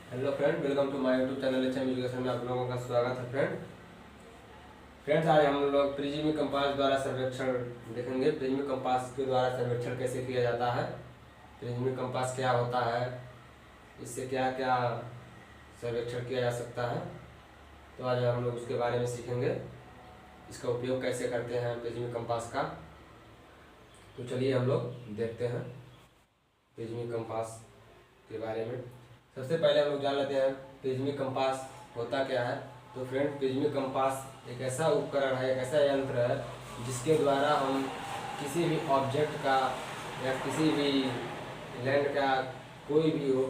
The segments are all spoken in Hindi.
Hello friend, welcome to my YouTube channel HM education में आप लोगों का स्वागत है। फ्रेंड्स आज हम लोग प्रिज्मी कंपास द्वारा सर्वेक्षण देखेंगे। प्रिज्मी कंपास के द्वारा सर्वेक्षण कैसे किया जाता है, प्रिज्मी कंपास क्या होता है, इससे क्या क्या सर्वेक्षण किया जा सकता है। तो आज हम लोग उसके बारे में सीखेंगे, इसका उपयोग कैसे करते हैं प्रिज्मी कंपास का। तो चलिए हम लोग देखते हैं प्रिज्मी कंपास के बारे में। सबसे पहले हम लोग जान लेते हैं प्रिज्मी कंपास होता क्या है। तो फ्रेंड, प्रिज्मी कंपास एक ऐसा उपकरण है, एक ऐसा यंत्र है जिसके द्वारा हम किसी भी ऑब्जेक्ट का या किसी भी लैंड का, कोई भी हो,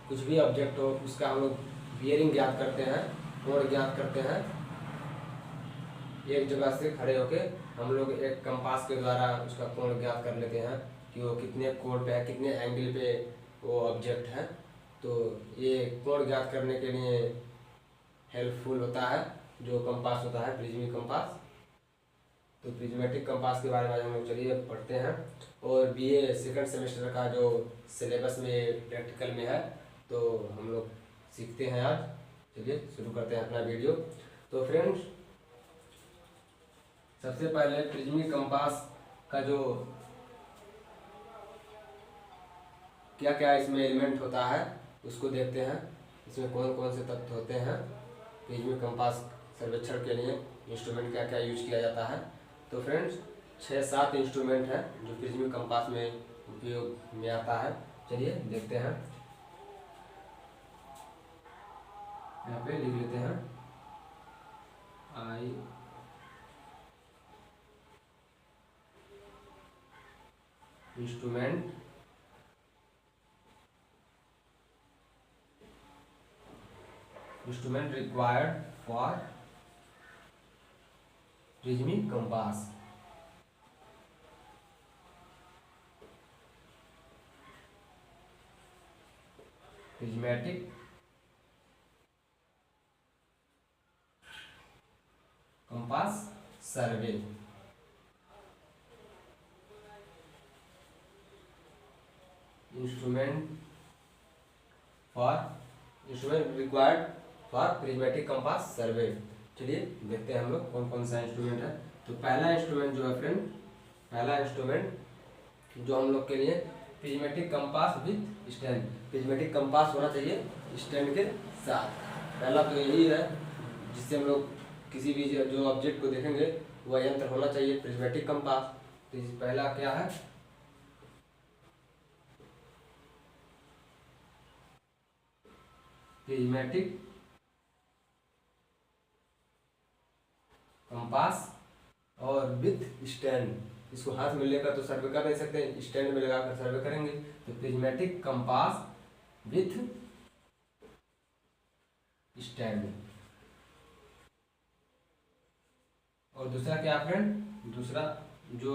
कुछ भी ऑब्जेक्ट हो, उसका हम लोग बियरिंग ज्ञात करते हैं, कोण ज्ञात करते हैं। एक जगह से खड़े होके हम लोग एक कंपास के द्वारा उसका कोण ज्ञात कर लेते हैं कि वो कितने कोण पे है, कितने एंगल पे वो ऑब्जेक्ट है। तो ये कोण ज्ञात करने के लिए हेल्पफुल होता है जो कंपास होता है प्रिज्मी कंपास। तो प्रिज्मेटिक कंपास के बारे में आज हम लोग चलिए पढ़ते हैं। और बीए सेकंड सेमेस्टर का जो सिलेबस में प्रैक्टिकल में है, तो हम लोग सीखते हैं आज। चलिए शुरू करते हैं अपना वीडियो। तो फ्रेंड्स, सबसे पहले प्रिज्मी कंपास का जो क्या क्या इसमें एलिमेंट होता है उसको देखते हैं। इसमें कौन कौन से तत्व होते हैं। प्रिज्मी कंपास सर्वेक्षण के लिए इंस्ट्रूमेंट क्या क्या यूज किया जाता है। तो फ्रेंड्स, 6-7 इंस्ट्रूमेंट है जो प्रिज्मी कंपास में उपयोग में आता है। चलिए देखते हैं। यहाँ पे लिख लेते हैं I instrument required for prism compass. Prismatic compass survey. Instrument required for prismatic compass survey. चलिए देखते हैं हम लोग कौन कौन सा इंस्ट्रूमेंट है। तो पहला इंस्ट्रूमेंट जो है फ्रेंड, पहला इंस्ट्रूमेंट जो हम लोग के लिए prismatic compass with stand. Prismatic compass होना चाहिए स्टैंड के साथ। पहला तो यही है जिससे हम लोग किसी भी जो ऑब्जेक्ट को देखेंगे वह यंत्र होना चाहिए प्रिज्मेटिक कंपास। तो पहला क्या है, प्रिज्मेटिक कंपास और विथ स्टैंड। इसको हाथ में लेकर तो सर्वे कर नहीं सकते, स्टैंड में लगाकर सर्वे करेंगे। तो प्रिज्मेटिक कंपास विथ स्टैंड। और दूसरा क्या फ्रेंड, दूसरा जो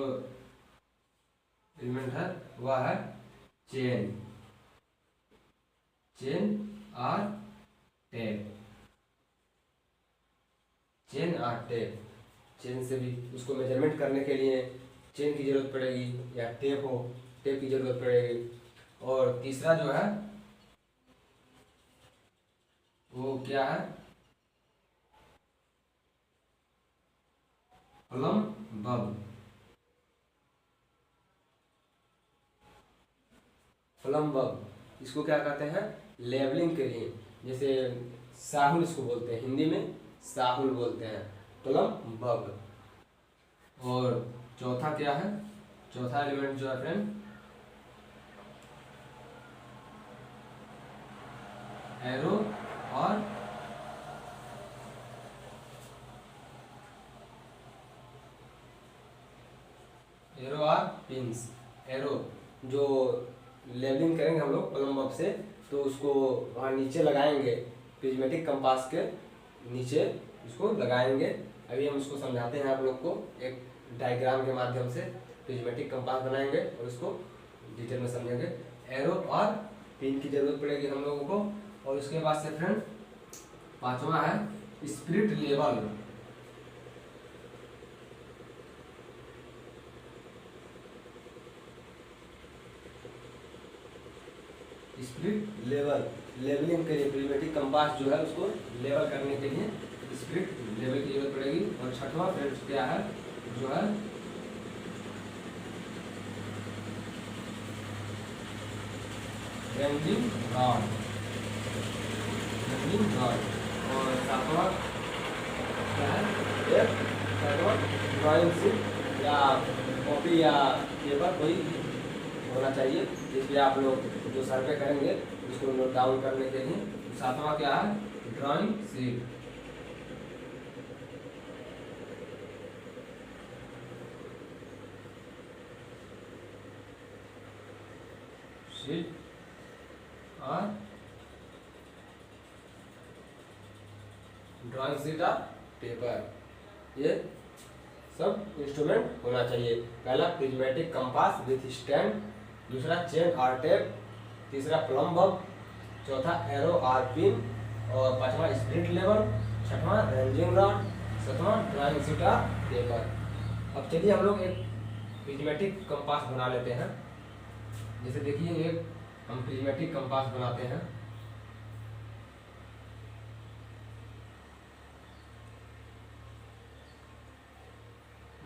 एलिमेंट है वह है चेन। चेन और टेप। चेन और टेप, चेन से भी उसको मेजरमेंट करने के लिए चेन की जरूरत पड़ेगी या टेप हो, टेप की जरूरत पड़ेगी। और तीसरा जो है वो क्या है, प्लम बब। प्लम बब इसको क्या कहते हैं, लेबलिंग के लिए। जैसे साहुल इसको बोलते हैं, हिंदी में साहुल बोलते हैं, प्लम बब। और चौथा क्या है, चौथा एलिमेंट जो है फ्रेंड, एरो और पिंस। एरो जो लेबलिंग करेंगे हम लोग प्लम बब से, तो उसको वहाँ नीचे लगाएंगे, प्रिज्मेटिक कंपास के नीचे उसको लगाएंगे। अभी हम उसको समझाते हैं आप लोग को, एक डायग्राम के माध्यम से प्रिज्मेटिक कंपास बनाएंगे और उसको डिटेल में समझेंगे। एरो और पिन की जरूरत पड़ेगी हम लोगों को। और उसके बाद से फ्रेंड पांचवा है spirit level. Spirit level levelling के लिए प्रिज्मेटिक कंपास जो है उसको लेवल करने के लिए स्प्लिट लेवल की जरूरत पड़ेगी। और छठवां फ्रेंड्स क्या है, जो है रेंजिंग रॉड। और सातवां क्या है, एक ड्राइंग शीट या कॉपी या पेपर कोई होना चाहिए जिसमें आप लोग जो सर्वे करेंगे उसको नोट डाउन करने के लिए। सातवां क्या है, ड्राइंग शीट। और ड्राइंग शीट और पेपर, ये सब इंस्ट्रूमेंट होना चाहिए। पहला प्रिज्मेटिक कंपास विथ स्टैंड, दूसरा चेन और टेप, तीसरा प्लम बब, चौथा एरो और पिन, और पांचवा स्प्लिट लेवल, छठवां रेंजिंग रॉड, सातवां ड्राइंग शीट और पेपर। अब चलिए हम लोग एक प्रिज्मेटिक कंपास बना लेते हैं। जैसे देखिए एक हम प्रिज्मेटिक कंपास बनाते हैं।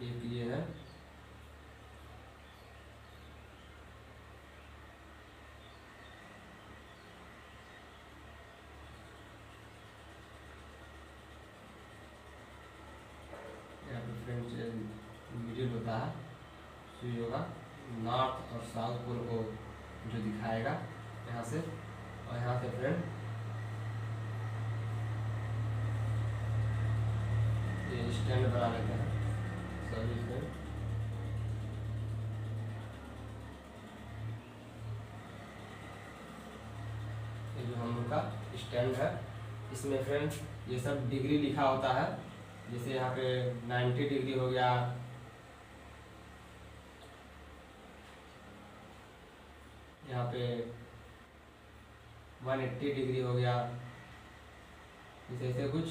एक ये है, यहाँ पे फ्रेंड्स मिडिल होता है, सुई होगा, नॉर्थ और साउथ पोल को जो दिखाएगा यहाँ से, और यहाँ से फ्रेंड ये स्टैंड बना लेते हैं सभी फ्रेंड। ये जो हम लोग का स्टैंड है, इसमें फ्रेंड ये सब डिग्री लिखा होता है। जैसे यहाँ पे 90 डिग्री हो गया, यहाँ पे 180 डिग्री हो गया, जैसे ऐसे कुछ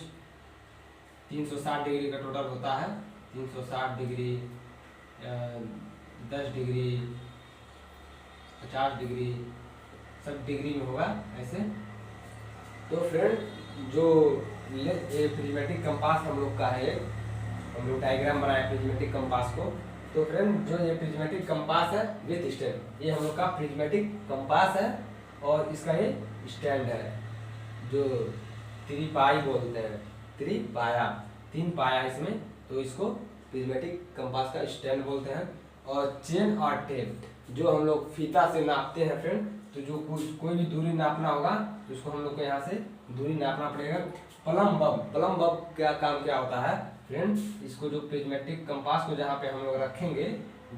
360 डिग्री का टोटल होता है। 360 डिग्री, 10 डिग्री, 50 डिग्री, सब डिग्री में होगा ऐसे। तो फ्रेंड जो ये प्रिज्मेटिक कंपास हम लोग का है, हम लोग डायग्राम बनाए प्रिज्मेटिक कंपास को। तो फ्रेंड जो ये प्रिज्मेटिक कंपास है विथ स्टैंड, ये हम लोग का प्रिज्मेटिक कंपास है, और इसका ये स्टैंड है जो त्रिपाई बोलते हैं, त्रिपाया, 3 पाया इसमें, तो इसको प्रिज्मेटिक कंपास का स्टैंड बोलते हैं। और चेन और टेप जो हम लोग फीता से नापते हैं फ्रेंड, तो जो कोई भी दूरी नापना होगा तो उसको हम लोग को यहाँ से दूरी नापना पड़ेगा। प्लम बब का काम क्या होता है फ्रेंड, इसको जो प्रिज्मेटिक कंपास को जहाँ पे हम लोग रखेंगे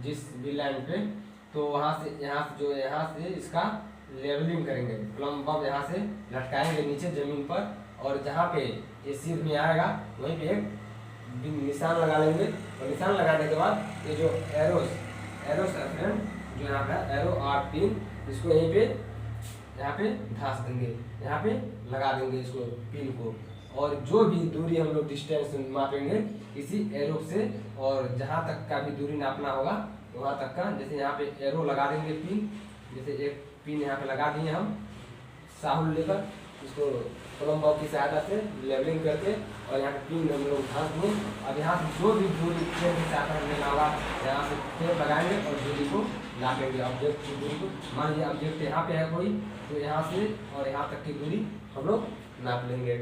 जिस भी लाइन पे, तो वहाँ से यहाँ से इसका लेवलिंग करेंगे। प्लम बब यहाँ से लटकाएंगे नीचे जमीन पर, और जहाँ पे ये सिर में आएगा वहीं पे एक निशान लगा लेंगे। और निशान लगाने के बाद ये जो एरोस है फ्रेंड, जो यहाँ पे एरो और पिन, इसको यहीं पे यहाँ पे घास देंगे, यहाँ पे लगा देंगे इसको पिन को। और जो भी दूरी हम लोग डिस्टेंस मापेंगे इसी एरो से, और जहाँ तक का भी दूरी नापना होगा वहाँ तक का, जैसे यहाँ पे एरो लगा देंगे पिन, जैसे एक पिन यहाँ पे लगा दिए हम साहुल लेकर, इसको प्लम बब की सहायता से लेवलिंग करके, और यहाँ पे पिन हम लोग घास दें। अब यहाँ से जो भी दूरी ट्रेन की सहायता से लेना होगा यहाँ से टेप लगाएंगे और दूरी को नापेंगे, ऑब्जेक्ट की दूरी को। मान लीजिए ऑब्जेक्ट यहाँ पे है कोई, तो यहाँ से और यहाँ तक की दूरी हम लोग नाप लेंगे।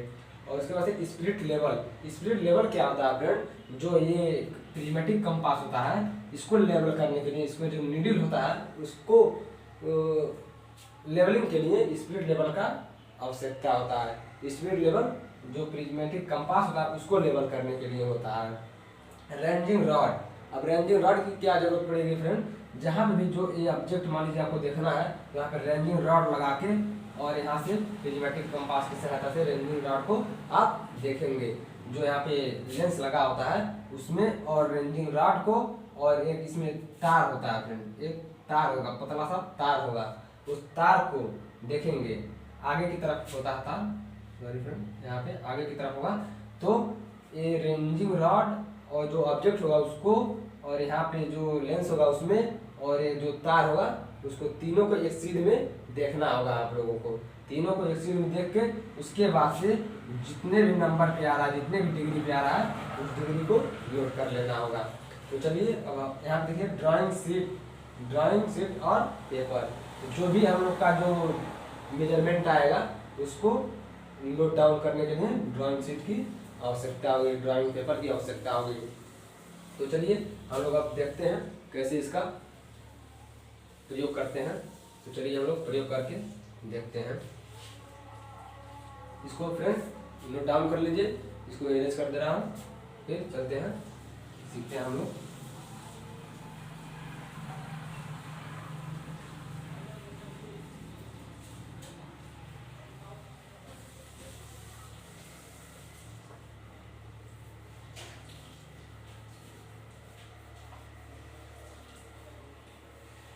और उसके बाद से स्प्लिट लेवल क्या होता है फ्रेंड, जो ये प्रिज्मेटिक कंपास होता है इसको लेवल करने के लिए, इसको जो नीडल होता है उसको लेवलिंग के लिए स्प्लिट लेवल का आवश्यकता होता है। स्प्लिट लेवल जो प्रिज्मेटिक कंपास होता है उसको लेवल करने के लिए होता है। रेंजिंग रॉड, अब रेंजिंग रॉड की क्या जरूरत पड़ेगी फ्रेंड, जहाँ पे भी जो ये ऑब्जेक्ट मान लीजिए आपको देखना है तो यहाँ पे रेंजिंग रॉड लगा के, और यहाँ से प्रिज्मेटिक कंपास की सहायता से रेंजिंग रॉड को आप देखेंगे। जो यहाँ पे लेंस लगा होता है उसमें, और रेंजिंग रॉड को, और एक इसमें तार होता है फ्रेंड, एक तार होगा, पतला सा तार होगा, उस तार को देखेंगे। आगे की तरफ होता है तार, सॉरी फ्रेंड, यहाँ पे आगे की तरफ होगा। तो ये रेंजिंग रॉड और जो ऑब्जेक्ट होगा उसको, और यहाँ पे जो लेंस होगा उसमें, और ये जो तार होगा उसको, तीनों को एक सीध में देखना होगा आप लोगों को, तीनों को एक सीट में देख के उसके बाद से जितने भी नंबर पे आ रहा है, जितने भी डिग्री पे आ रहा है, उस डिग्री को नोट कर लेना होगा। तो चलिए अब आप यहाँ देखिए ड्राइंग शीट और पेपर, तो जो भी हम लोग का जो मेजरमेंट आएगा उसको नोट डाउन करने के लिए ड्राइंग शीट की आवश्यकता होगी, ड्राइंग पेपर की आवश्यकता होगी। तो चलिए हम लोग अब देखते हैं कैसे इसका प्रयोग करते हैं। तो चलिए हम लोग प्रयोग करके देखते हैं। इसको फ्रेंड नोट डाउन कर लीजिए, इसको इरेज कर दे रहा हूँ, फिर चलते हैं सीखते हैं हम लोग।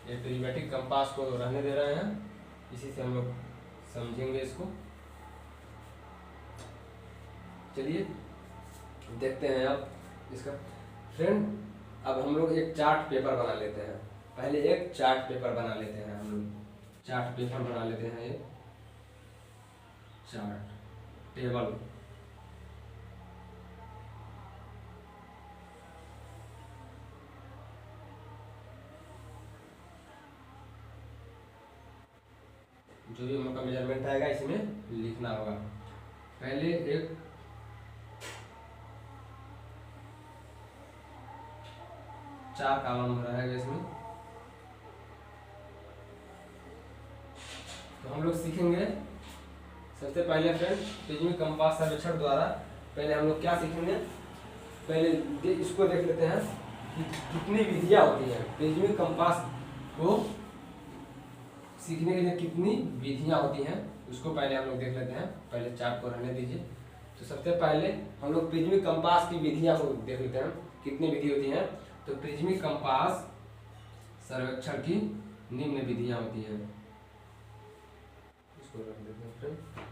ये ट्रिमेटिक कंपास को रहने दे रहे हैं, इसी से हम लोग समझेंगे इसको। चलिए देखते हैं अब इसका। फ्रेंड अब हम लोग एक चार्ट पेपर बना लेते हैं। पहले एक चार्ट पेपर बना लेते हैं, हम लोग चार्ट पेपर बना लेते हैं। एक चार्ट टेबल, जो भी हम लोग का मेजरमेंट आएगा इसमें लिखना होगा। पहले एक चार कॉलम रहेगा इसमें। तो हम लोग सीखेंगे सबसे पहले फ्रेंड प्रिज्मी कंपास सर्वेक्षण द्वारा पहले हम लोग क्या सीखेंगे, पहले इसको देख लेते हैं कि कितनी विधियां होती हैं। प्रिज्मी कंपास को सीखने के लिए कितनी विधियां होती हैं उसको पहले हम लोग देख लेते हैं। पहले चार्ट को रहने दीजिए। तो सबसे पहले हम लोग प्रिज्मी कंपास की विधियां को देख लेते हैं, कितनी विधि होती हैं। तो प्रिज्मी कंपास सर्वेक्षण की निम्न विधियां होती हैं। इसको रख देते हैं फ्रेंड।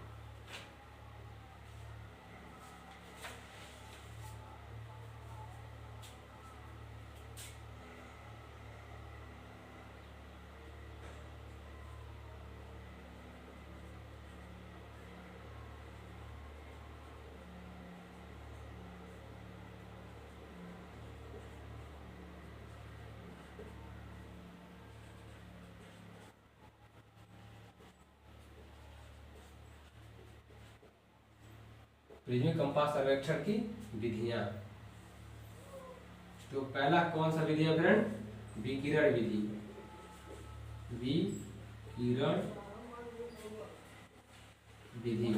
प्रिज्मी कंपास सर्वेक्षण की विधियां। तो पहला कौन सा विधि है फ्रेंड, विकिरण विधि। विकिरण विधि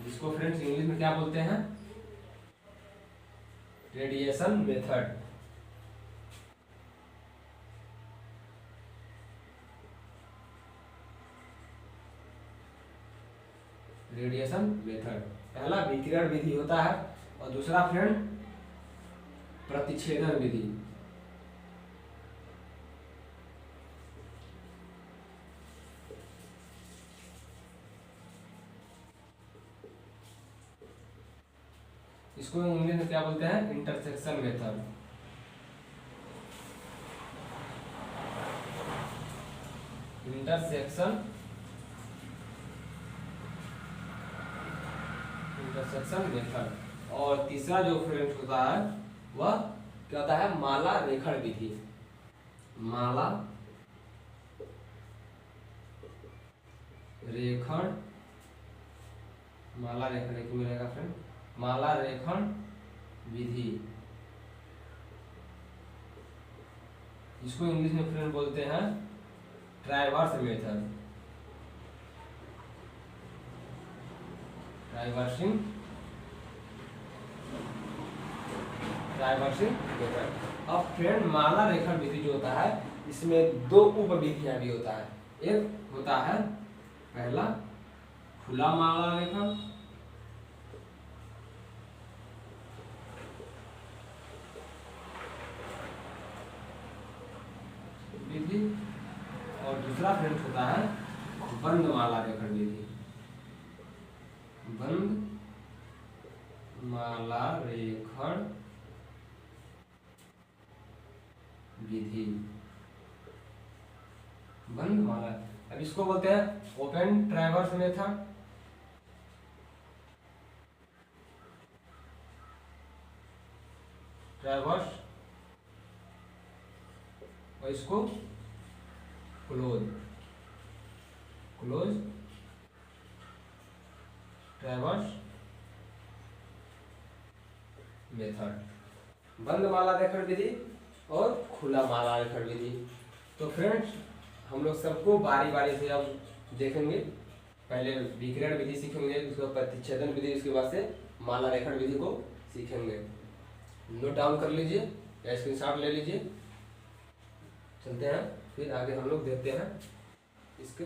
जिसको फ्रेंड्स इंग्लिश में क्या बोलते हैं, रेडिएशन मेथड। रेडिएशन मेथड पहला विकिरण विधि होता है। और दूसरा फ्रेंड प्रतिच्छेदन विधि। इसको इंग्लिश में क्या बोलते हैं, इंटरसेक्शन मेथड। Intersection method. और तीसरा जो फ्रेंड होता है वह क्या होता है, माला रेखण विधि। माला रेखण एक में रहेगा फ्रेंड, माला रेखण विधि। इसको इंग्लिश में फ्रेंड बोलते हैं ट्राइवर्स मेथड। ट्राइवर्सिंग मेथड। अब फ्रेंड माला रेखण विधि जो होता है इसमें दो उप विधियां भी होता है। एक होता है पहला खुला माला रेखण, विधि, और दूसरा फ्रेंड होता है बंद माला रेखण विधि। बंद माला रेखण विधि। बंद माला अब इसको बोलते हैं ओपन ट्रैवर्स मेथड, ट्रैवर्स, और इसको क्लोज, क्लोज ट्रैवर्स मेथड, बंद माला रेखण विधि और खुला माला रेखण विधि। तो फ्रेंड्स हम लोग सबको बारी बारी से अब देखेंगे। पहले विकिरण विधि सीखेंगे, उसके बाद प्रतिच्छेदन विधि, उसके बाद से माला रेखण विधि को सीखेंगे। नोट डाउन कर लीजिए या स्क्रीनशॉट ले लीजिए। चलते हैं फिर आगे हम लोग देखते हैं इसके।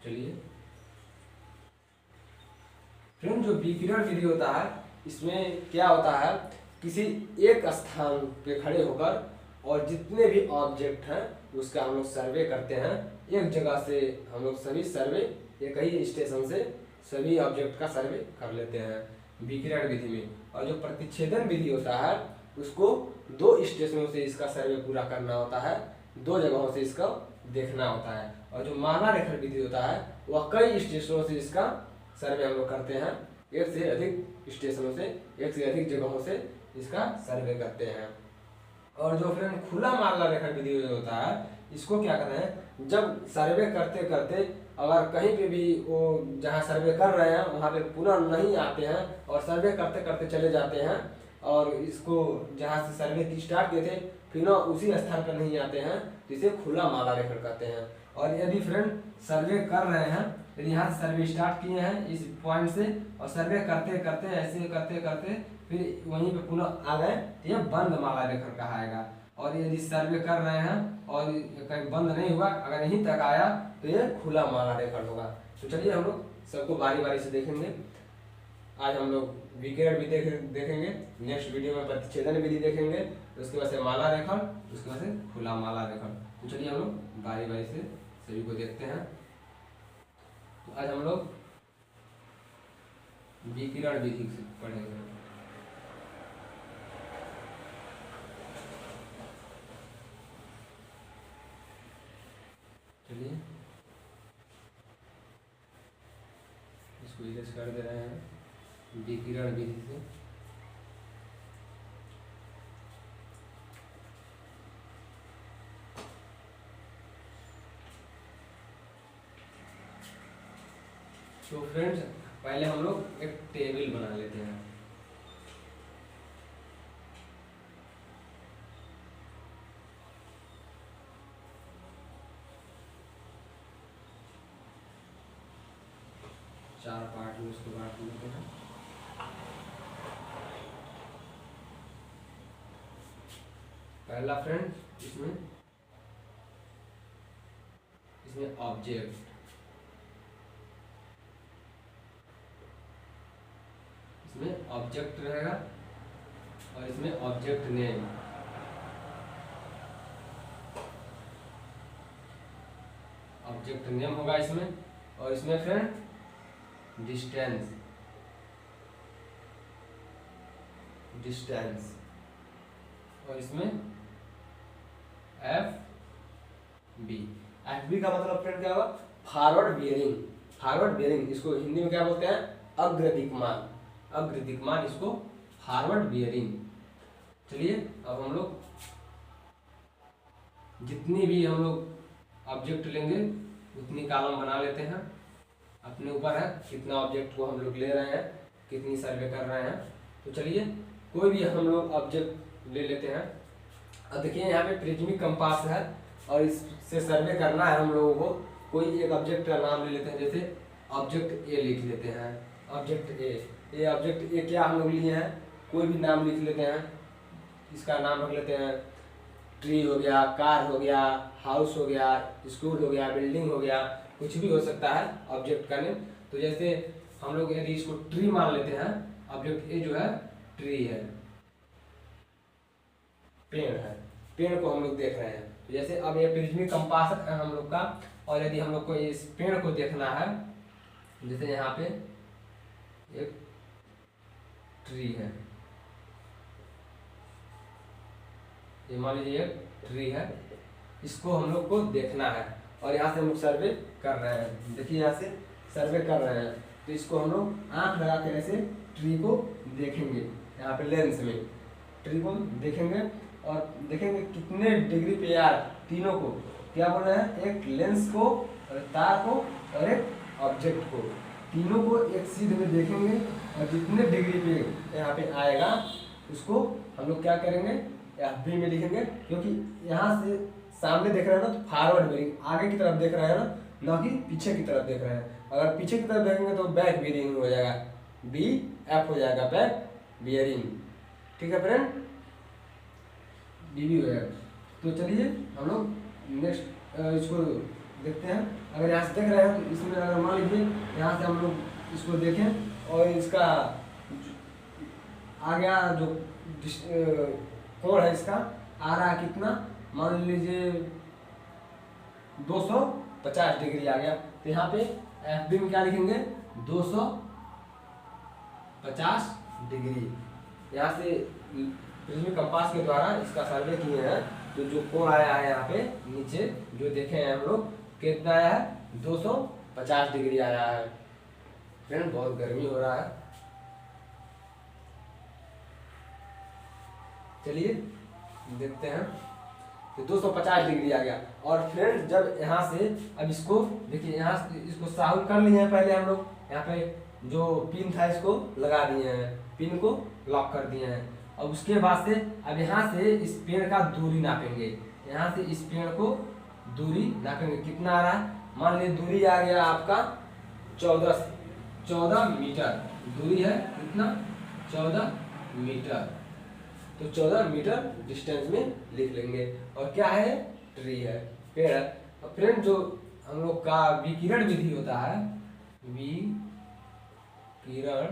चलिए फ्रेंड, जो विकिरण विधि होता है इसमें क्या होता है, किसी एक स्थान पे खड़े होकर और जितने भी ऑब्जेक्ट हैं उसका हम लोग सर्वे करते हैं। एक जगह से हम लोग सभी सर्वे, एक ही स्टेशन से सभी ऑब्जेक्ट का सर्वे कर लेते हैं विकिरण विधि में। और जो प्रतिच्छेदन विधि होता है उसको 2 स्टेशनों से इसका सर्वे पूरा करना होता है, 2 जगहों से इसका देखना होता है। और जो माला रेखण विधि होता है वह कई स्टेशनों से इसका सर्वे हम लोग करते हैं, एक से अधिक स्टेशनों से, एक से अधिक जगहों से इसका सर्वे करते हैं। और जो फ्रेंड खुला माला रेखण विधि होता है इसको क्या करते हैं, जब सर्वे करते करते अगर कहीं पे भी वो जहाँ सर्वे कर रहे हैं वहाँ पे पुनः नहीं आते हैं और सर्वे करते करते चले जाते हैं और इसको जहाँ से सर्वे की स्टार्ट किए थे फिर उसी स्थान पर नहीं आते हैं, तो इसे खुला माला रेखण कहते हैं। और यदि फ्रेंड सर्वे कर रहे हैं, यदि यहाँ से सर्वे स्टार्ट किए हैं इस पॉइंट से और सर्वे करते करते ऐसे करते करते फिर वहीं पे पुनः आ गए तो यह बंद माला रेखण कहाएगा। और यदि सर्वे कर रहे हैं और कहीं बंद नहीं हुआ, अगर यहीं तक आया तो ये खुला माला रेखण होगा। तो चलिए हम लोग सबको बारी बारी से देखेंगे। आज हम लोग विकिरण विधि देखेंगे, नेक्स्ट वीडियो में प्रतिच्छेदन विधि देखेंगे, उसके बाद से माला रेखण, उसके बाद से खुला माला रेखण। तो चलिए हम लोग बारी बारी से सभी को देखते हैं। तो आज हम लोग विकिरण विधि से पढ़ेंगे। चलिए इसको इरेज कर दे रहे हैं विकिरण विधि से। तो फ्रेंड्स पहले हम लोग एक टेबल बना लेते हैं। चार पार्ट में उसको बांट लेते हैं। पहला फ्रेंड इसमें ऑब्जेक्ट, इसमें ऑब्जेक्ट रहेगा और इसमें ऑब्जेक्ट नेम, ऑब्जेक्ट नेम होगा इसमें। और इसमें फ्रेंड डिस्टेंस, डिस्टेंस, और इसमें एफ बी। एफ बी का मतलब फ्रेंड क्या होगा, फॉरवर्ड बियरिंग, फॉरवर्ड बियरिंग। इसको हिंदी में क्या बोलते हैं, अग्रदिक्मान, अग्रदिक्मान इसको फॉरवर्ड बियरिंग। चलिए अब हम लोग जितनी भी हम लोग ऑब्जेक्ट लेंगे उतनी कॉलम बना लेते हैं। अपने ऊपर है कितना ऑब्जेक्ट को हम लोग ले रहे हैं, कितनी सर्वे कर रहे हैं। तो चलिए कोई भी हम लोग ऑब्जेक्ट ले लेते हैं। अब देखिए यहाँ पे प्रिज्मिक कंपास है और इससे सर्वे करना है हम लोगों को। कोई एक ऑब्जेक्ट का नाम ले लेते हैं, जैसे ऑब्जेक्ट ए लिख लेते हैं, ऑब्जेक्ट ए। ये ऑब्जेक्ट ए क्या हम लोग लिए हैं, कोई भी नाम लिख लेते हैं। इसका नाम रख लेते हैं, ट्री हो गया, कार हो गया, हाउस हो गया, स्कूल हो गया, बिल्डिंग हो गया, कुछ भी हो सकता है ऑब्जेक्ट का नेम। तो जैसे हम लोग यदि इसको ट्री मान लेते हैं, ऑब्जेक्ट ए जो है ट्री है, पेड़ है, पेड़ को हम लोग देख रहे हैं। तो जैसे अब ये प्रिज्मिक कंपास है हम लोग का, और यदि हम लोग को इस पेड़ को देखना है, जैसे यहाँ पे एक ट्री है, ये मान लीजिए एक ट्री है, इसको हम लोग को देखना है और यहाँ से हम लोग सर्वे कर रहे हैं। देखिए यहाँ से सर्वे कर रहे हैं, तो इसको हम लोग आँख लगा कर ऐसे ट्री को देखेंगे, यहाँ पे लेंस में ट्री को देखेंगे और देखेंगे कितने डिग्री पे यार तीनों को क्या बोल रहे हैं, एक लेंस को और तार को और एक ऑब्जेक्ट को, तीनों को एक सीध में देखेंगे और जितने डिग्री पे यहाँ पे आएगा उसको हम लोग क्या करेंगे, FB में लिखेंगे, क्योंकि यहाँ से सामने देख रहे हैं ना तो फॉरवर्ड बेरिंग आगे की तरफ देख रहे हैं ना कि पीछे की तरफ देख रहे हैं। अगर पीछे की तरफ देखेंगे तो बैक बेरिंग हो जाएगा, BF हो जाएगा बैक बियरिंग, ठीक है फ्रेंड, BB हो जाएगा। तो चलिए हम लोग नेक्स्ट इसको देखते हैं। अगर यहाँ से देख रहे हैं तो इसमें अगर मान लीजिए यहाँ से हम लोग इसको देखें और इसका आ गया जो कोण है इसका आ रहा है कितना, मान लीजिए 250 डिग्री आ गया, तो यहाँ पे FB में क्या लिखेंगे 250 डिग्री। यहाँ से प्रिज्म कंपास के द्वारा इसका सर्वे किए हैं, तो जो कोण आया है यहाँ पे नीचे जो देखे हैं हम लोग कितना आया है 250 डिग्री आया है। फ्रेंड बहुत गर्मी हो रहा है, चलिए देखते हैं। तो 250 डिग्री आ गया। और फ्रेंड जब यहाँ से अब इसको देखिए, यहाँ से इसको साउंड कर लिए हैं पहले हम लोग, यहाँ पे जो पिन था इसको लगा दिए हैं, पिन को लॉक कर दिए हैं। और उसके बाद से अब यहाँ से इस पेड़ का दूरी नापेंगे, यहाँ से इस पेड़ को दूरी नापेंगे, कितना आ रहा है, मान लीजिए दूरी आ गया आपका 14 मीटर दूरी है, कितना 14 मीटर, तो 14 मीटर डिस्टेंस में लिख लेंगे। और क्या है, ट्री है, पेड़ है। और फ्रेंड जो हम लोग का विकिरण विधि होता है, विकिरण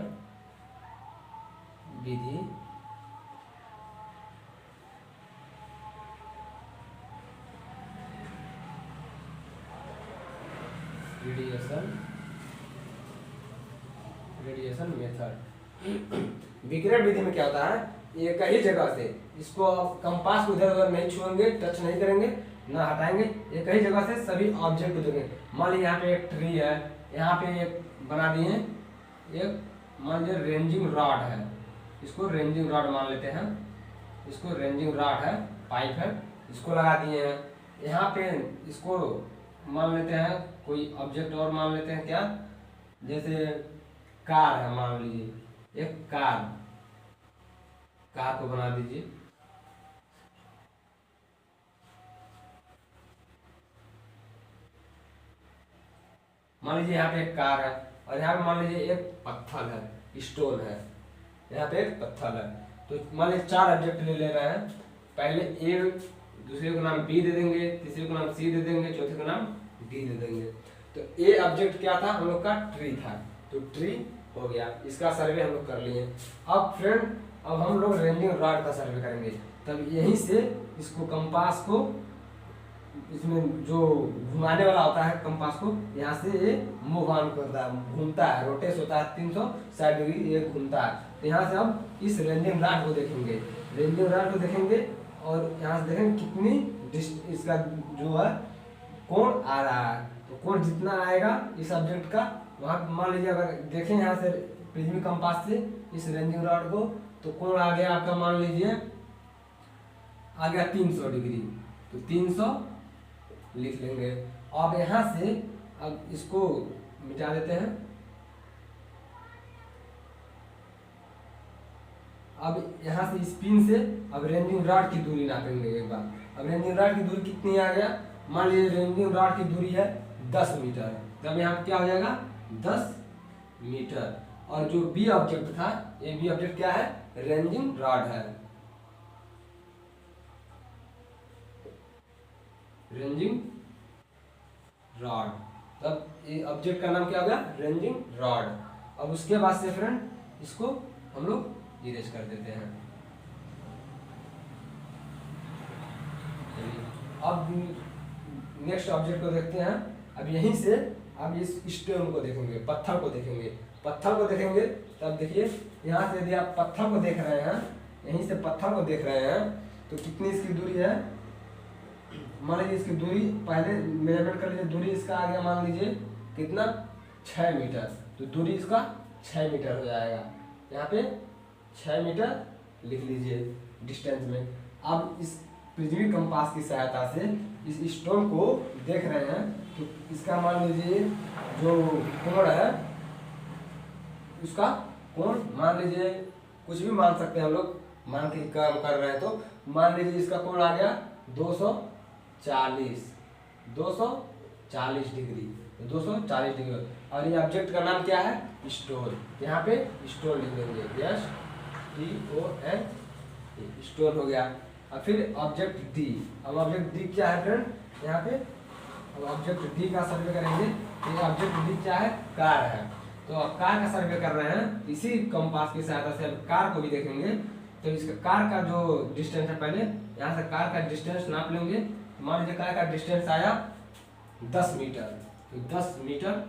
विधि रेडिएशन मेथड। विकिरण विधि में क्या होता है, एक ही जगह से इसको कंपास को इधर उधर नहीं छुएंगे, टच नहीं करेंगे, ना हटाएंगे, एक ही जगह से सभी ऑब्जेक्ट को देखेंगे। मान लीजिए यहाँ पे एक ट्री है, यहाँ पे एक बना दिए एक, मान लीजिए रेंजिंग रॉड है, इसको रेंजिंग रॉड मान लेते हैं, इसको रेंजिंग रॉड है, पाइप है, इसको लगा दिए हैं। यहाँ पे इसको मान लेते हैं कोई ऑब्जेक्ट और मान लेते हैं, क्या जैसे कार है, मान लीजिए एक कार को बना दीजिए। मान लीजिए यहाँ पे एक कार है और यहाँ पे मान लीजिए एक पत्थर है, स्टोन है, यहाँ पे एक पत्थर है। तो मान लीजिए 4 ऑब्जेक्ट ले रहे हैं, पहले ए, दूसरे को नाम B दे देंगे, तीसरे को नाम C दे देंगे, चौथे को नाम D दे देंगे। तो ए ऑब्जेक्ट क्या था, हम लोग का ट्री था, तो ट्री हो गया, इसका सर्वे हम लोग कर लिए। अब फ्रेंड अब हम लोग रेंजिंग रॉड का सर्वे करेंगे, तब यहीं से इसको कंपास को, इसमें जो घुमाने वाला होता है कंपास को, यहाँ से ये मूव ऑन करता है, घूमता है, रोटेट होता है 360 डिग्री, ये घूमता है। तो यहाँ से हम इस रेंजिंग रॉड को देखेंगे, रेंजिंग रॉड को देखेंगे और यहाँ से देखेंगे कितनी इसका जो है कोण आ रहा है। तो कोण जितना आएगा इस ऑब्जेक्ट का, वहाँ मान लीजिए अगर देखें यहाँ से प्रिज्म कंपास से इस रेंजिंग रॉड को, तो कोण आ गया आपका, मान लीजिए आ गया 300 डिग्री, तो 300 लिख लेंगे। अब यहाँ से अब इसको मिटा देते हैं। अब यहाँ से इस पिन से अब रेंजिंग रॉड की दूरी नापेंगे एक बार। अब रेंजिंग रॉड की दूरी कितनी आ गया, मान लीजिए रेंजिंग रॉड की दूरी है 10 मीटर, तब यहाँ क्या हो जाएगा 10 मीटर। और जो B ऑब्जेक्ट था, ये B ऑब्जेक्ट क्या है, रेंजिंग रॉड है, रेंजिंग रॉड, तब ये ऑब्जेक्ट का नाम क्या हो गया, रेंजिंग रॉड। अब उसके बाद से फ्रेंड इसको हम लोग इरेज कर देते हैं। अब नेक्स्ट ऑब्जेक्ट को देखते हैं। अब यहीं से अब इस स्टोन को देखेंगे, पत्थर को देखेंगे, पत्थर को देखेंगे, तब देखिए यहाँ से यदि आप पत्थर को देख रहे हैं, यहीं से पत्थर को देख रहे हैं, तो कितनी इसकी दूरी है, मान लीजिए इसकी दूरी पहले मेजरमेंट कर लीजिए, दूरी इसका आ गया मान लीजिए कितना 6 मीटर, तो दूरी इसका 6 मीटर हो जाएगा। यहाँ पे 6 मीटर लिख लीजिए डिस्टेंस में। अब इस प्रिज्मिक कंपास की सहायता से इस स्टोन को देख रहे हैं, तो इसका मान लीजिए जो कोण है उसका कोण मान लीजिए कुछ भी मान सकते हैं हम लोग, मान के काम कर रहे हैं, तो मान लीजिए इसका कोण आ गया 240 डिग्री, 240 डिग्री। और ये ऑब्जेक्ट का नाम क्या है? स्टोन। यहाँ पे स्टोन लिख देंगे, STON, स्टोन हो गया। अब फिर ऑब्जेक्ट डी। अब ऑब्जेक्ट डी क्या है फ्रेंड? यहाँ पे अब ऑब्जेक्ट डी का सर्वे करेंगे। ये ऑब्जेक्ट डी क्या है? कार है। तो अब कार का सर्वे कर रहे हैं, इसी कंपास की सहायता से अब कार को भी देखेंगे। तो इसका कार का जो डिस्टेंस है, पहले यहाँ से कार का डिस्टेंस नाप लेंगे। मान लीजिए कार का डिस्टेंस आया 10 मीटर, तो 10 मीटर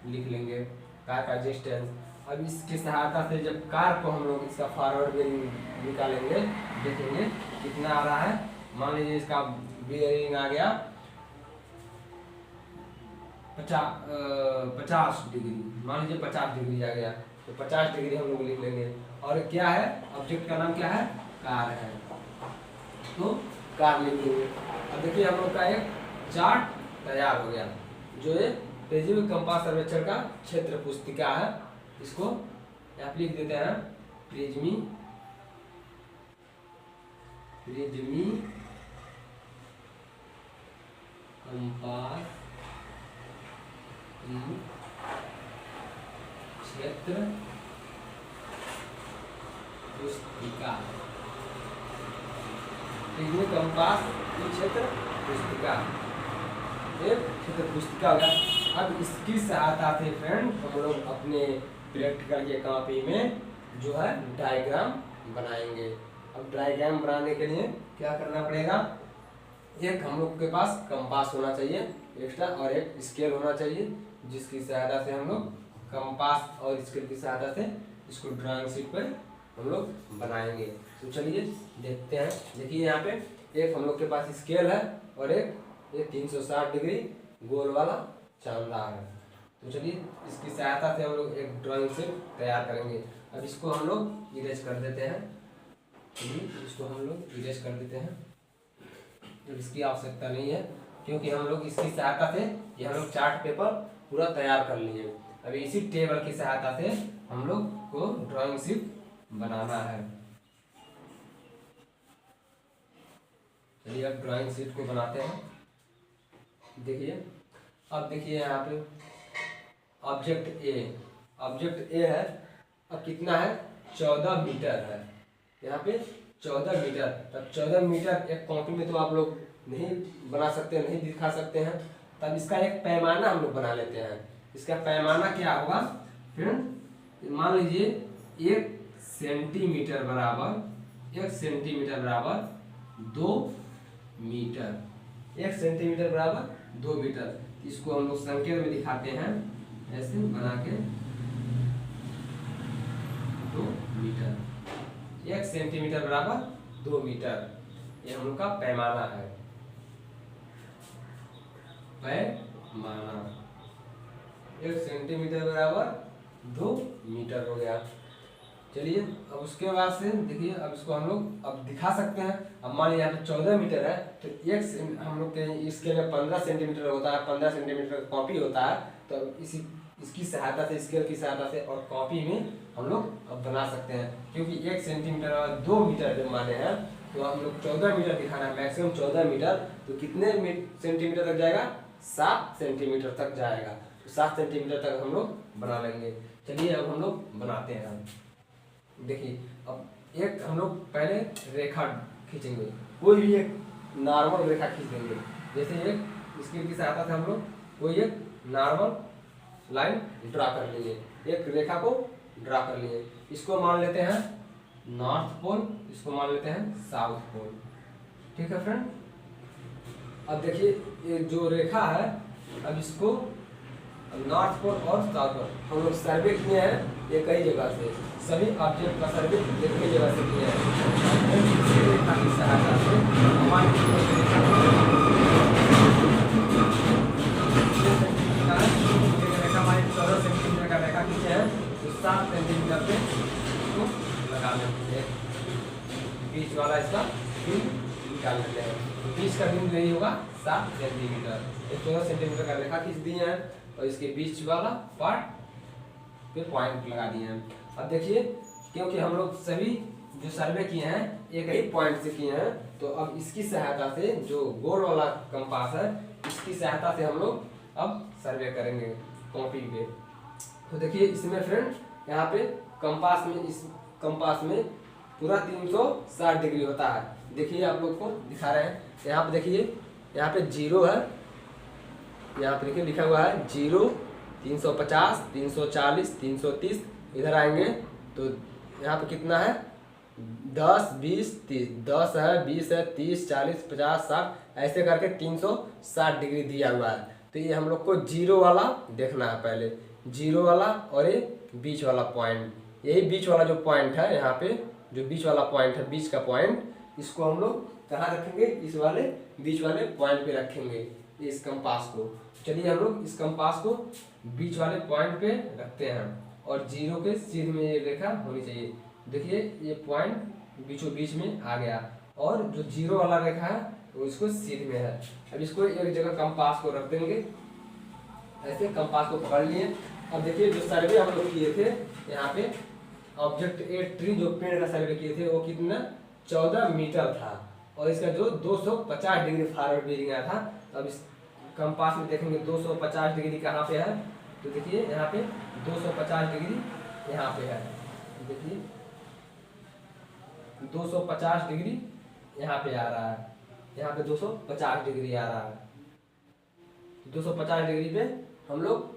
लिख लेंगे कार का डिस्टेंस। अब इसकी सहायता से जब कार को हम लोग इसका फॉरवर्ड बेयरिंग निकालेंगे, देखेंगे कितना आ रहा है। मान लीजिए इसका बेयरिंग आ गया 50 डिग्री, मान लीजिए 50 डिग्री आ गया, तो 50 डिग्री हम लोग लिख लेंगे। और क्या है? ऑब्जेक्ट का नाम क्या है? कार है, तो कार लिख लेंगे। अब देखिए हम लोग का एक चार्ट तैयार हो गया, जो ये प्रिज्मिक कंपास सर्वेक्षण का क्षेत्र पुस्तिका है। इसको आप लिख देते हैं प्रिज्मिक कंपास क्षेत्र पुस्तिका, प्रिज्मिक कंपास क्षेत्र पुस्तिका, एक क्षेत्र पुस्तिका हो गया। अब इसकी सहायता से फ्रेंड हम लोग अपने प्रैक्टिकल के कॉपी में जो है डायग्राम बनाएंगे। अब डायग्राम बनाने के लिए क्या करना पड़ेगा? एक हम लोग के पास कंपास होना चाहिए एक्स्ट्रा, और एक स्केल होना चाहिए, जिसकी सहायता से हम लोग कंपास और स्केल की सहायता से इसको ड्राइंग शीट पर हम लोग बनाएंगे। तो चलिए देखते हैं। देखिए यहाँ पे एक हम लोग के पास स्केल है और एक 360 डिग्री गोल वाला चांदा है। तो चलिए इसकी सहायता से हम लोग एक ड्राइंग शीट तैयार करेंगे। अब इसको हम लोग इरेज कर देते हैं। चलिए इसको हम लोग इरेज कर देते हैं, इसकी आवश्यकता नहीं है, क्योंकि हम लोग इसकी सहायता से ये हम लोग चार्ट पेपर पूरा तैयार कर लिए। अभी इसी टेबल की सहायता से हम लोग को ड्राइंग शीट बनाना है। चलिए अब ड्राइंग शीट को बनाते हैं। देखिए अब देखिए यहाँ पे ऑब्जेक्ट ए है। अब कितना है? 14 मीटर है। यहाँ पे 14 मीटर। तब 14 मीटर एक कॉपी में तो आप लोग नहीं बना सकते, नहीं दिखा सकते हैं, तब इसका एक पैमाना हम लोग बना लेते हैं। इसका पैमाना क्या होगा फ्रेंड? मान लीजिए 1 सेंटीमीटर बराबर 2 मीटर, 1 सेंटीमीटर बराबर 2 मीटर। इसको हम लोग संकेत में दिखाते हैं, ऐसे बना के 2 मीटर, 1 सेंटीमीटर बराबर 2 मीटर, ये हम लोग का पैमाना है। पैमाना 1 सेंटीमीटर बराबर 2 मीटर हो गया। चलिए अब उसके बाद से देखिए, अब इसको हम लोग अब दिखा सकते हैं। अब मान लीजिए यहाँ पे 14 मीटर है, तो एक हम लोग के इसके में 15 सेंटीमीटर होता है, 15 सेंटीमीटर का कॉपी होता है। तो इसकी सहायता से, स्केल की सहायता से और कॉपी में हम लोग अब बना सकते हैं, क्योंकि 1 सेंटीमीटर और 2 मीटर जब माने हैं, तो हम लोग 14 मीटर दिखाना है, मैक्सिमम 14 मीटर। तो कितने सेंटीमीटर तक जाएगा? 7 सेंटीमीटर तक जाएगा। तो 7 सेंटीमीटर तक हम लोग बना लेंगे। चलिए अब हम लोग बनाते हैं। देखिए अब एक हम लोग पहले रेखा खींचेंगे, कोई भी एक नॉर्मल रेखा खींच देंगे। जैसे एक स्केल की सहायता से हम लोग कोई एक नॉर्मल लाइन ड्रा कर लेंगे, एक रेखा को ड्रा कर लिए। इसको मान लेते हैं नॉर्थ पोल, इसको मान लेते हैं साउथ पोल। ठीक है फ्रेंड। अब देखिए ये जो रेखा है, अब इसको नॉर्थ पोल और साउथ पोल हम लोग सर्वे किए हैं। ये कई जगह से, सभी ऑब्जेक्ट का सर्वे कई जगह से किए हैं। रेखा की सहायता से हमारी वाला इसका बिंदु निकाल लेते हैं। तो बीच का बिंदु यही होगा 7 सेंटीमीटर। 14 सेंटीमीटर का रेखा खींच दिए हैं और इसके बीच वाला पार्ट पे पॉइंट लगा दिए हैं। अब देखिए, क्योंकि हम लोग सभी जो सर्वे किए हैं एक ही पॉइंट से किए हैं, तो अब इसकी सहायता से जो गोल वाला कंपास है इसकी सहायता से हम लोग अब सर्वे करेंगे कॉपी पे। तो देखिए इसमें फ्रेंड यहाँ पे कंपास में, इस कंपास में पूरा 360 डिग्री होता है। देखिए आप लोग को दिखा रहे हैं, यहाँ पे देखिए, यहाँ पे 0 है, यहाँ पे देखिए लिखा हुआ है 0, 350, 340, 330। इधर आएंगे तो यहाँ पे कितना है 10, 20, 30। 10 है, 20 है, 30, 40, 50, 60 ऐसे करके 360 डिग्री दिया हुआ है। तो ये हम लोग को 0 वाला देखना है पहले, 0 वाला और ये बीच वाला पॉइंट। यही बीच वाला जो पॉइंट है, यहाँ पे जो बीच वाला पॉइंट है, बीच का पॉइंट, इसको हम लोग कहाँ रखेंगे, इस वाले बीच वाले पॉइंट पे रखेंगे इस कंपास को। चलिए हम लोग इस कंपास को बीच वाले पॉइंट पे रखते हैं और 0 के सीध में ये रेखा होनी चाहिए। देखिए ये पॉइंट बीचों बीच में आ गया और जो 0 वाला रेखा है वो इसको सीध में है। अब इसको एक जगह कंपास को रख देंगे, ऐसे कंपास को पकड़ लिए। अब देखिए जो सर्वे हम लोग किए थे यहाँ पे ऑब्जेक्ट ए ट्री, जो पेड़ का सर्वे किए थे वो कितना 14 मीटर था और इसका जो 250 डिग्री फॉरवर्ड बेरिंग आया था। तो अब इस कंपास में देखेंगे 250 डिग्री कहाँ पे है, तो देखिए यहाँ पे 250 डिग्री यहाँ पे है। देखिए 250 डिग्री यहाँ पे आ रहा है, यहाँ पे 250 डिग्री आ रहा है। 250 डिग्री पे हम लोग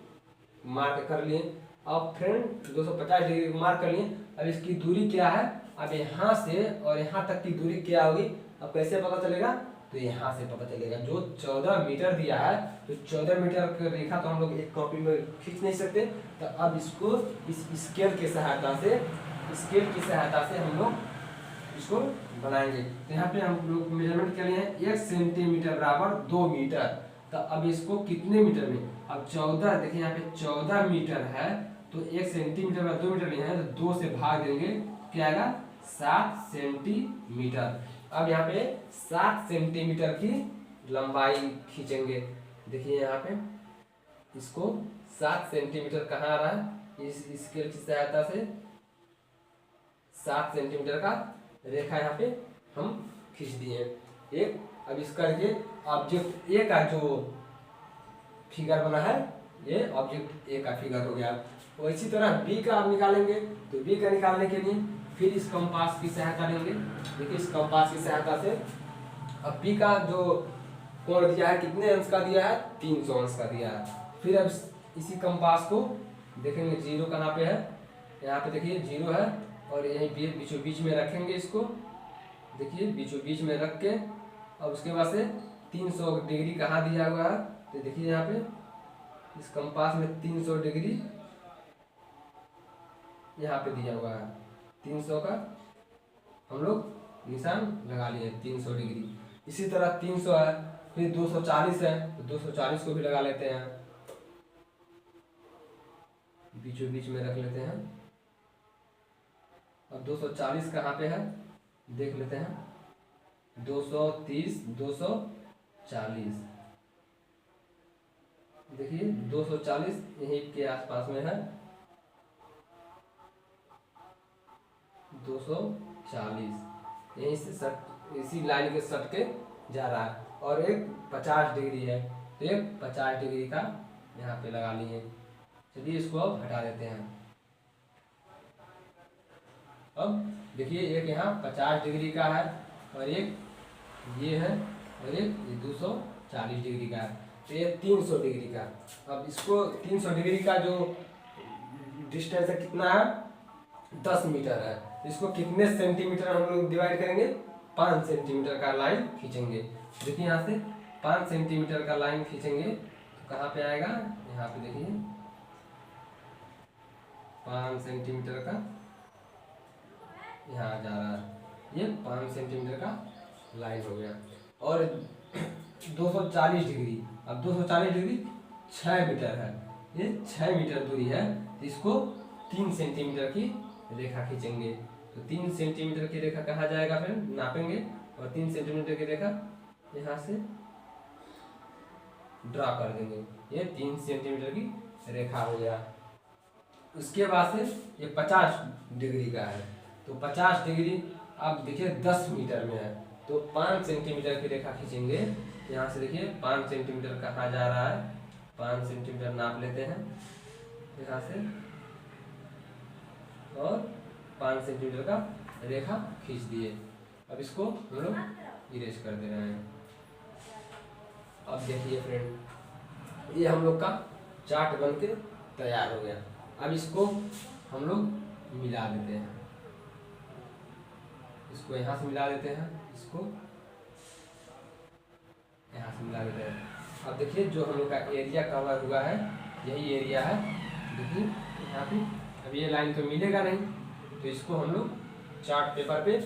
मार्क कर लिए। अब फ्रेंड 250 डिग्री मार्क कर लिए। अब इसकी दूरी क्या है, अब यहाँ से और यहाँ तक की दूरी क्या होगी, अब कैसे पता चलेगा, तो यहाँ से पता चलेगा। जो 14 मीटर दिया है, तो 14 मीटर की रेखा तो हम लोग एक कॉपी में खींच नहीं सकते, तो अब इसको इस स्केल की सहायता से, स्केल की सहायता से हम लोग इसको बनाएंगे। तो यहाँ पे हम लोग मेजरमेंट के लिए 1 सेंटीमीटर बराबर 2 मीटर। तो अब इसको कितने मीटर में, अब 14, देखिए यहाँ पे 14 मीटर है, तो 1 सेंटीमीटर में 2 मीटर नहीं है, तो 2 से भाग देंगे, क्या आएगा 7 सेंटीमीटर। अब यहाँ पे 7 सेंटीमीटर की लंबाई खींचेंगे। देखिए यहाँ पे इसको 7 सेंटीमीटर कहाँ आ रहा है, इस स्केल की सहायता से 7 सेंटीमीटर का रेखा यहाँ पे हम खींच दिए एक। अब इसका ये ऑब्जेक्ट ए का जो फिगर बना है, ये ऑब्जेक्ट ए का फिगर हो गया। और इसी तरह बी का आप निकालेंगे, तो बी का निकालने के लिए फिर इस कंपास की सहायता लेंगे। देखिए इस कंपास की सहायता से अब बी का जो कोण दिया है, कितने अंश का दिया है, 300 अंश का दिया है। फिर अब इसी कंपास को देखेंगे 0 कहाँ पे है, यहाँ पे देखिए 0 है और यहीं बीचों बीच में रखेंगे इसको। देखिए बीचों बीच में रख के अब उसके बाद से 300 डिग्री कहाँ दिया हुआ है, तो देखिए यहाँ पे इस कंपास में 300 डिग्री यहाँ पे दिया हुआ है। 300 का हम लोग निशान लगा लिए, 300 डिग्री। इसी तरह 300 है, फिर 240 है, तो 240 को भी लगा लेते हैं, बीचों बीच में रख लेते हैं। अब 240 कहाँ पे है देख लेते हैं, 230, 240। देखिए 240 यहीं के आसपास में है, 240 यहीं से सट, इसी लाइन के सट के जा रहा है। और एक 50 डिग्री है, तो एक 50 डिग्री का यहाँ पे लगा लिए। चलिए इसको अब हटा देते हैं। अब देखिए एक यहाँ 50 डिग्री का है और एक ये है और एक ये 240 डिग्री का है, तो ये 300 डिग्री का। अब इसको 300 डिग्री का जो डिस्टेंस है कितना है, 10 मीटर है। इसको कितने सेंटीमीटर हम लोग डिवाइड करेंगे, 5 सेंटीमीटर का लाइन खींचेंगे। देखिए यहाँ से 5 सेंटीमीटर का लाइन खींचेंगे तो कहाँ पे आएगा, यहाँ पे देखिए 5 सेंटीमीटर का यहाँ जा रहा है, ये 5 सेंटीमीटर का लाइन हो गया। और 240 डिग्री, अब 240 डिग्री 6 मीटर है, ये 6 मीटर दूरी है, तो इसको 3 सेंटीमीटर की रेखा खींचेंगे। तो 3 सेंटीमीटर की रेखा कहाँ जाएगा फ्रेंड, नापेंगे और 3 सेंटीमीटर की रेखा यहाँ से ड्रा कर देंगे। ये 3 सेंटीमीटर की रेखा हो गया। उसके बाद से ये 50 डिग्री का है, तो 50 डिग्री आप देखिए 10 मीटर में है, तो 5 सेंटीमीटर की रेखा खींचेंगे। यहाँ से देखिए 5 सेंटीमीटर कहाँ जा रहा है, 5 सेंटीमीटर नाप लेते हैं यहाँ से और 5 सेंटीमीटर का रेखा खींच दिए। अब इसको हम लोग इरेज कर दे रहे हैं। अब देखिए फ्रेंड, ये हम लोग का चार्ट बन के तैयार हो गया। अब इसको हम लोग मिला देते हैं, इसको यहाँ से मिला देते हैं, इसको यहाँ से मिला देते हैं। अब देखिए जो हम लोग का एरिया कवर हुआ है यही एरिया है। देखिए यहाँ पे अब ये लाइन तो मिलेगा नहीं, तो इसको हम लोग चार्ट पेपर पे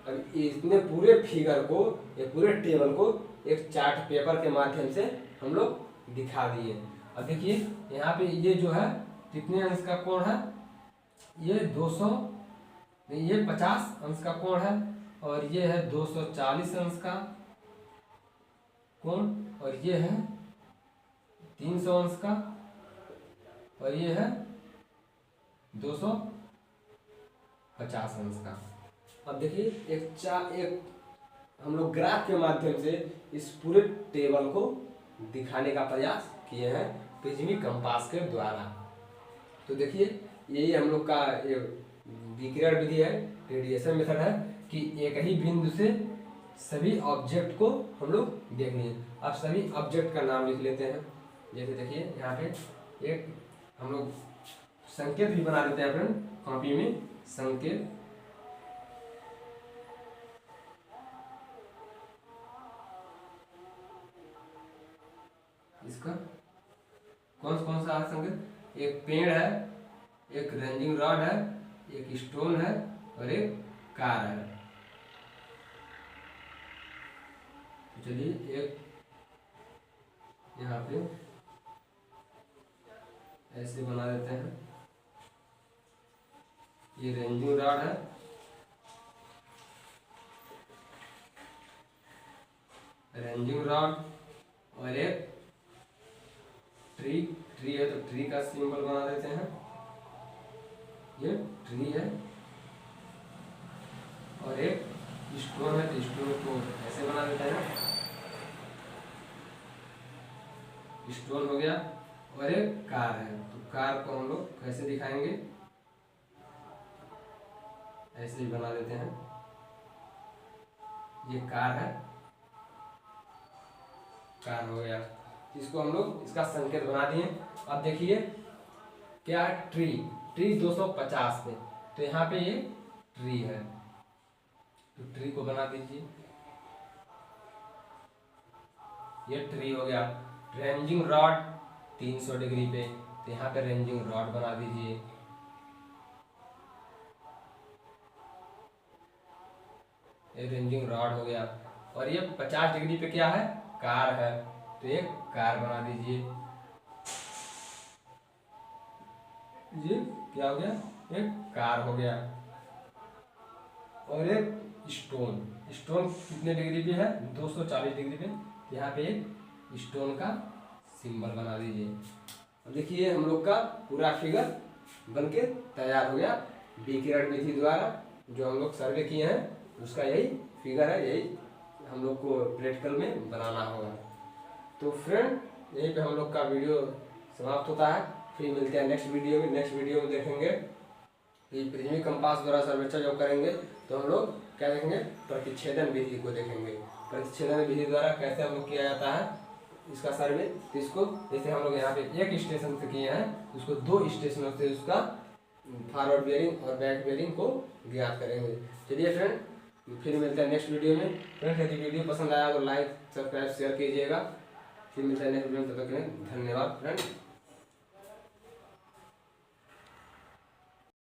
अब इतने पूरे फिगर को, ये पूरे टेबल को एक चार्ट पेपर के माध्यम से हम लोग दिखा दिए। अब देखिए यहाँ पे ये जो है कितने अंश का कोण है, ये 200 नहीं, ये 50 अंश का कोण है और ये है 240 अंश का कोण और ये है 300 अंश का और ये है 250 अंश का। अब देखिए एक हम लोग ग्राफ के माध्यम से इस पूरे टेबल को दिखाने का प्रयास किए हैं प्रिज्मिक कंपास के द्वारा। तो देखिए यही हम लोग का विकिरण विधि है, रेडिएशन मेथड है कि एक ही बिंदु से सभी ऑब्जेक्ट को हम लोग देख लिए। अब सभी ऑब्जेक्ट का नाम लिख लेते हैं। जैसे देखिए यहाँ पे एक हम लोग संकेत भी बना देते हैं फ्रेंड कॉपी में, संकेत इसका कौन सा संकेत, एक पेड़ है, एक रेंजिंग रॉड है, एक स्टोन है और एक कार है। तो चलिए एक यहाँ पे ऐसे बना देते हैं, ये रेंजिंग रॉड है, रेंजिंग रॉड और एक ट्री है तो ट्री का सिंबल बना देते हैं, ये ट्री है और एक स्टोन है तो स्टोन को ऐसे बना देते हैं, स्टोन हो गया और एक कार है तो कार को हम लोग कैसे दिखाएंगे, ऐसे ही बना देते हैं, ये कार है, कार हो गया। इसको हम लोग इसका संकेत बना दिए। अब देखिए क्या है, ट्री 250 में, तो यहाँ पे ये ट्री है तो ट्री को बना दीजिए, ये ट्री हो गया। रेंजिंग रॉड 300 डिग्री पे, तो यहाँ पे रेंजिंग रॉड बना दीजिए, ये रेंजिंग रॉड हो गया। और ये 50 डिग्री पे क्या है, कार है, तो एक कार बना दीजिए, ये क्या हो गया, एक कार हो गया। और एक स्टोन कितने डिग्री पे है, 240 डिग्री पे, यहाँ पे एक स्टोन का सिंबल बना दीजिए। अब देखिए हम लोग का पूरा फिगर बनके तैयार हो गया विकिरण विधि द्वारा। जो हम लोग सर्वे किए हैं उसका यही फिगर है, यही हम लोग को प्रैक्टिकल में बनाना होगा। तो फ्रेंड यहीं पे हम लोग का वीडियो समाप्त होता है, फिर मिलते हैं नेक्स्ट वीडियो में। नेक्स्ट वीडियो में देखेंगे कि प्रिज्मिक कंपास द्वारा सर्वेक्षण जब करेंगे तो हम लोग क्या देखेंगे, प्रतिच्छेदन विधि को देखेंगे। प्रतिच्छेदन विधि द्वारा कैसे हम लोग किया जाता है इसका सर्वे। तो इसको जैसे हम लोग यहाँ पे एक स्टेशन से किए हैं, उसको 2 स्टेशनों से उसका फॉरवर्ड बेयरिंग और बैक बेयरिंग को ज्ञात करेंगे। चलिए फ्रेंड फिर मिलते हैं नेक्स्ट वीडियो में। फ्रेंड यदि वीडियो पसंद आया तो लाइक सब्सक्राइब शेयर कीजिएगा। फिर मिलते हैं नेक्स्ट वीडियो में, तब तक के लिए धन्यवाद फ्रेंड।